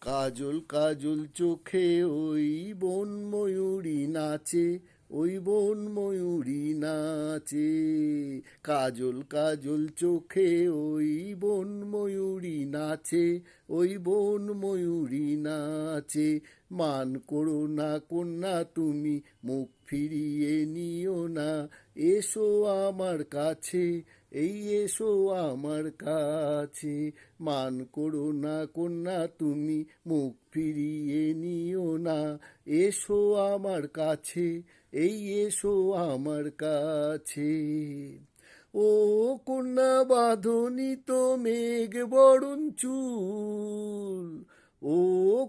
কাজল কাজল চোখে ওই বন ময়ূরী নাচে, ওই বন ময়ূরী নাচে। কাজল কাজল চোখে ওই বন ময়ূরী নাচে, ওই বন ময়ূরী নাচে। মান করো না কন্যা তুমি, মুখ ফিরিয়ে নিও না, এসো আমার কাছে, এই এসো আমার কাছে। মান করো না কন্যা তুমি, মুখ ফিরিয়ে নিও না, এসো আমার কাছে, এই এসো আমার কাছে। ও কন্যা বাঁধনি তো মেঘ বরণ চুল, ও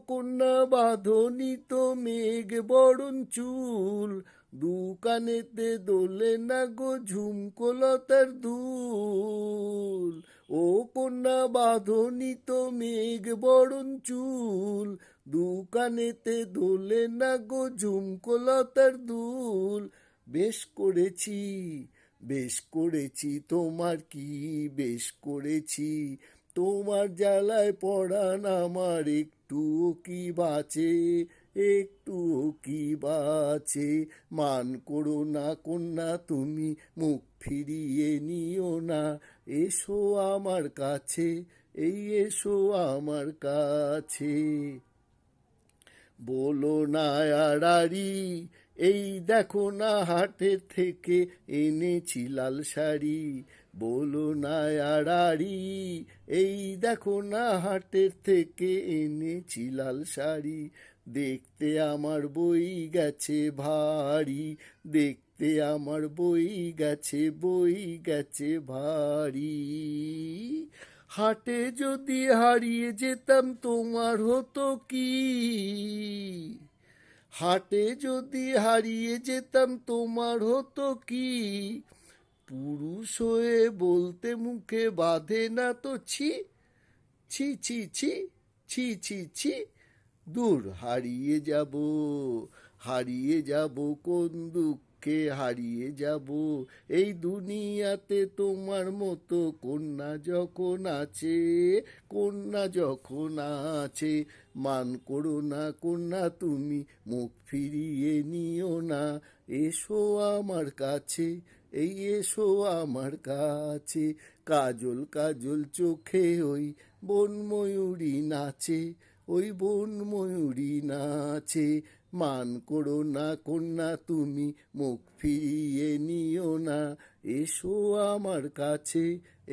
কন্যা বাঁধনি তো মেঘ বরণ চুল, দু কানেতে দোলে না গো ঝুমকো লতার দুল। ও কন্যা বাঁধনি তো মেঘ বরণ চুল, দু কানেতে দোলে না গো ঝুমকো লতার দুল। বেশ করেছি, বেশ করেছি তোমার কি বেশ করেছি, তোমার জ্বালায় পড়ান আমার একটুও কি বাঁচে, একটুও কি বাঁচে। মান করো না কন্যা তুমি, মুখ ফিরিয়ে নিও না, এসো আমার কাছে, এই এসো আমার কাছে। বলো না আড়াড়ি, এই দেখো না হাটের থেকে এনেছি লাল শাড়ি। বলো না আড়াড়ি, এই দেখো না হাটের থেকে এনেছি লাল শাড়ি। দেখতে আমার বই গেছে ভারী, দেখতে আমার বই গেছে, বই গেছে ভারী। হাটে যদি হারিয়ে যেতাম তোমার হতো কি, হাটে যদি হারিয়ে যেতাম তোমার হতো কি। পুরুষ হয়ে বলতে মুখে বাঁধে না তো ছি, ছি ছি ছি, ছি ছি ছি। দূর হারিয়ে যাব, হারিয়ে যাব কোন দুঃখে হারিয়ে যাব, এই দুনিয়াতে তোমার মতো কন্যা যখন আছে, কন্যা যখন আছে। মান করো না কন্যা তুমি, মুখ ফিরিয়ে নিও না, এসো আমার কাছে, এই এসো আমার কাছে। কাজল কাজল চোখে ওই বন ময়ূরী নাচে, ওই বন ময়ূরী নাচে। মান করো না কন্যা তুমি, মুখ ফিরিয়ে নিও না, এসো আমার কাছে,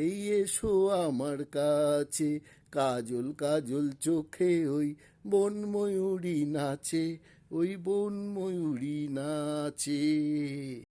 এই এসো আমার কাছে। কাজল কাজল চোখে ওই বন ময়ূরী নাচে, ওই বন ময়ূরী নাচে।